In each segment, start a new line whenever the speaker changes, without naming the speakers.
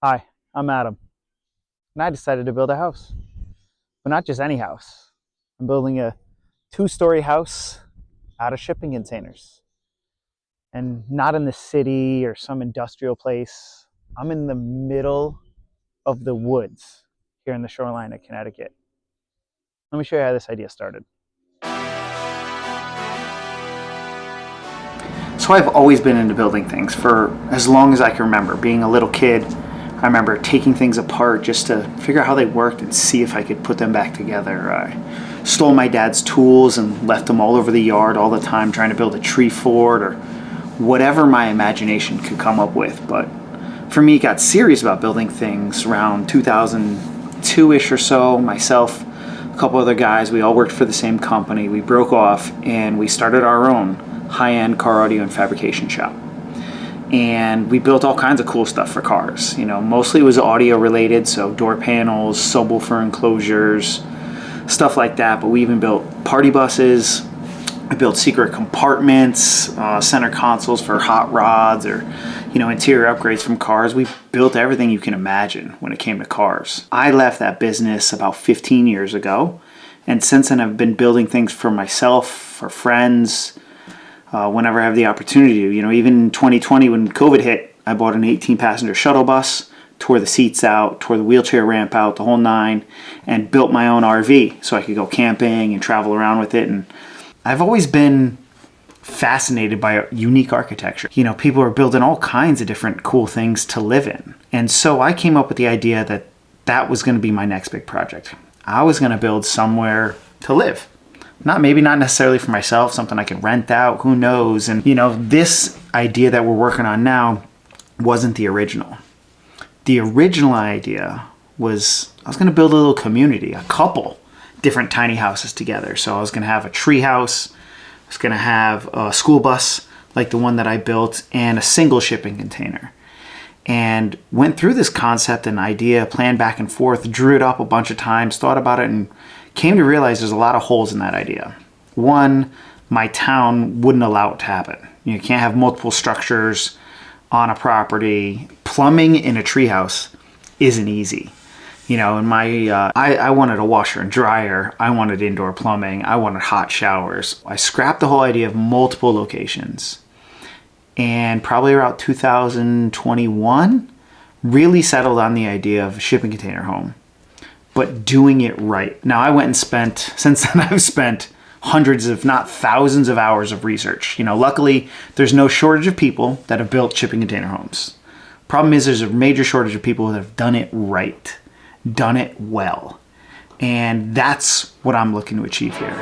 Hi, I'm Adam, and I decided to build a house. But not just any house. I'm building a two-story house out of shipping containers. And not in the city or some industrial place. I'm in the middle of the woods here in the shoreline of Connecticut. Let me show you how this idea started. So I've always been into building things for as long as I can remember. Being a little kid, I remember taking things apart just to figure out how they worked and see if I could put them back together. I stole my dad's tools and left them all over the yard all the time trying to build a tree fort or whatever my imagination could come up with. But for me, got serious about building things around 2002-ish or so. Myself, a couple other guys, we all worked for the same company. We broke off and we started our own high-end car audio and fabrication shop. And we built all kinds of cool stuff for cars. Mostly it was audio related, so door panels, subwoofer enclosures, stuff like that. But we even built party buses. I built secret compartments, center consoles for hot rods, or interior upgrades from cars. We built everything you can imagine when it came to cars. I left that business about 15 years ago, and since then I've been building things for myself, for friends, whenever I have the opportunity to. Even in 2020 when COVID hit, I bought an 18-passenger shuttle bus, tore the seats out, tore the wheelchair ramp out, the whole nine, and built my own RV so I could go camping and travel around with it. And I've always been fascinated by unique architecture. People are building all kinds of different cool things to live in. And so I came up with the idea that that was going to be my next big project. I was going to build somewhere to live. Maybe not necessarily for myself, something I could rent out, who knows. And this idea that we're working on now wasn't the original. The original idea was I was going to build a little community, a couple different tiny houses together. So I was going to have a tree house, I was going to have a school bus like the one that I built, and a single shipping container. And went through this concept and idea, planned back and forth, drew it up a bunch of times, thought about it, and came to realize there's a lot of holes in that idea. One, my town wouldn't allow it to happen. You can't have multiple structures on a property. Plumbing in a treehouse isn't easy. I wanted a washer and dryer. I wanted indoor plumbing. I wanted hot showers. I scrapped the whole idea of multiple locations. And probably around 2021, really settled on the idea of a shipping container home, but doing it right. Now I went and since then I've spent hundreds if not thousands of hours of research. Luckily there's no shortage of people that have built shipping container homes. Problem is there's a major shortage of people that have done it right, done it well. And that's what I'm looking to achieve here.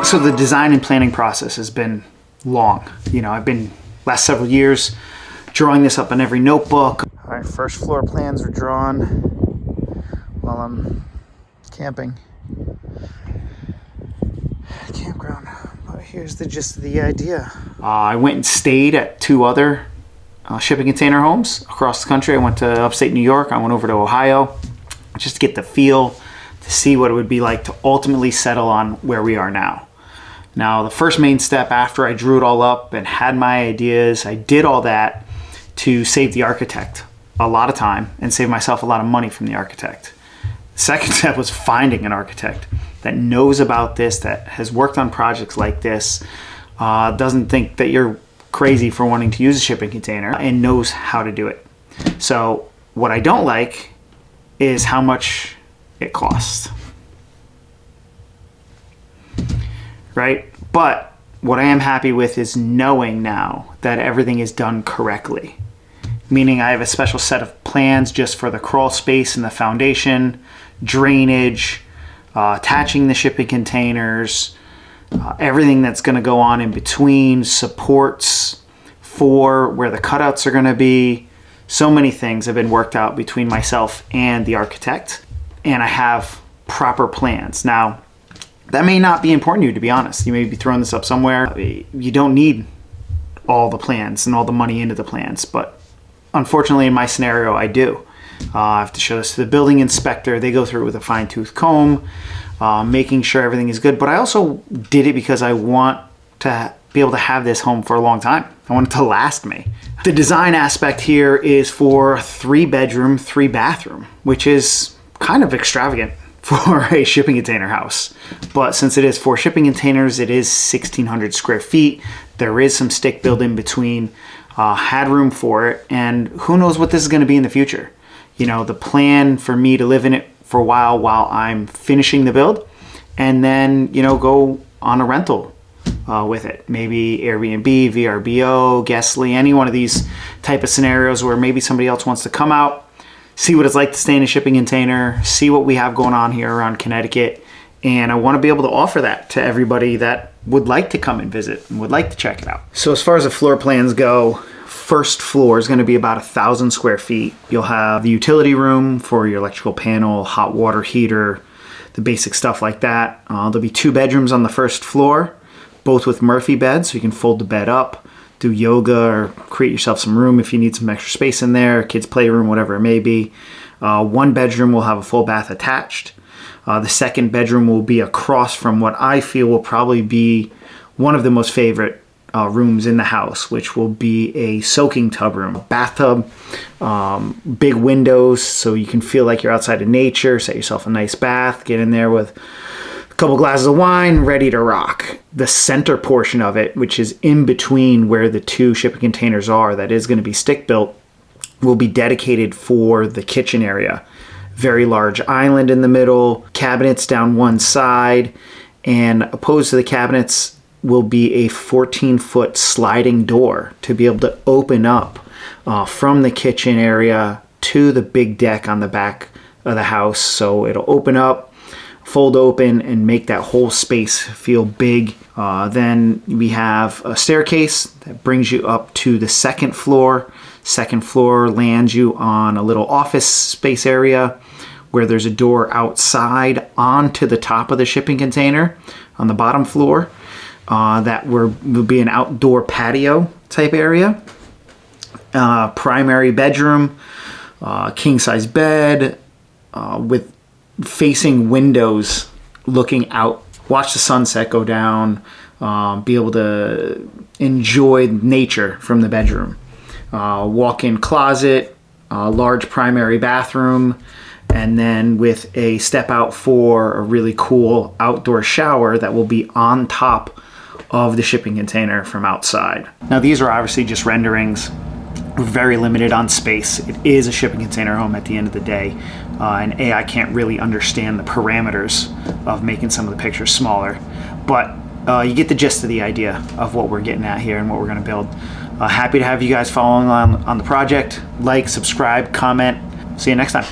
So the design and planning process has been long. I've been last several years drawing this up on every notebook. All right, first floor plans are drawn while I'm camping. Campground. But here's the gist of the idea. I went and stayed at two other shipping container homes across the country. I went to upstate New York. I went over to Ohio just to get the feel, to see what it would be like to ultimately settle on where we are now. Now, the first main step after I drew it all up and had my ideas, I did all that to save the architect a lot of time and save myself a lot of money from the architect. The second step was finding an architect that knows about this, that has worked on projects like this, doesn't think that you're crazy for wanting to use a shipping container, and knows how to do it. So what I don't like is how much it costs. Right? But what I am happy with is knowing now that everything is done correctly. Meaning I have a special set of plans just for the crawl space and the foundation, drainage, attaching the shipping containers, everything that's going to go on in between, supports for where the cutouts are going to be. So many things have been worked out between myself and the architect, and I have proper plans. Now, that may not be important to you, to be honest. You may be throwing this up somewhere. You don't need all the plans and all the money into the plans, but unfortunately in my scenario, I do. I have to show this to the building inspector. They go through it with a fine-tooth comb, making sure everything is good. But I also did it because I want to be able to have this home for a long time. I want it to last me. The design aspect here is for a 3-bedroom, 3-bathroom, which is kind of extravagant for a shipping container house. But since it is 4 shipping containers, it is 1,600 square feet. There is some stick built in between, had room for it, and who knows what this is gonna be in the future. You know, the plan for me to live in it for a while I'm finishing the build, and then, you know, go on a rental with it. Maybe Airbnb, VRBO, Guestly, any one of these type of scenarios where maybe somebody else wants to come out, see what it's like to stay in a shipping container, see what we have going on here around Connecticut. And I want to be able to offer that to everybody that would like to come and visit and would like to check it out. So as far as the floor plans go, first floor is going to be about 1,000 square feet. You'll have the utility room for your electrical panel, hot water heater, the basic stuff like that. There'll be 2 bedrooms on the first floor, both with Murphy beds, so you can fold the bed up, do yoga, or create yourself some room if you need some extra space in there, kids' playroom, whatever it may be. 1 bedroom will have a full bath attached. The second bedroom will be across from what I feel will probably be one of the most favorite rooms in the house, which will be a soaking tub room. Bathtub, big windows so you can feel like you're outside in nature, set yourself a nice bath, get in there with a couple glasses of wine, ready to rock. The center portion of it, which is in between where the 2 shipping containers are, that is going to be stick built, will be dedicated for the kitchen area. Very large island in the middle, cabinets down one side, and opposed to the cabinets will be a 14-foot sliding door to be able to open up from the kitchen area to the big deck on the back of the house. So it'll open up, fold open, and make that whole space feel big. Then we have a staircase that brings you up to the second floor. Second floor lands you on a little office space area where there's a door outside onto the top of the shipping container on the bottom floor. That will be an outdoor patio type area. Primary bedroom, king size bed with facing windows looking out. Watch the sunset go down, be able to enjoy nature from the bedroom. Walk-in closet, large primary bathroom, and then with a step out for a really cool outdoor shower that will be on top of the shipping container from outside. Now these are obviously just renderings. We're very limited on space. It is a shipping container home at the end of the day. And I can't really understand the parameters of making some of the pictures smaller. But you get the gist of the idea of what we're getting at here and what we're gonna build. Happy to have you guys following on the project. Like, subscribe, comment. See you next time.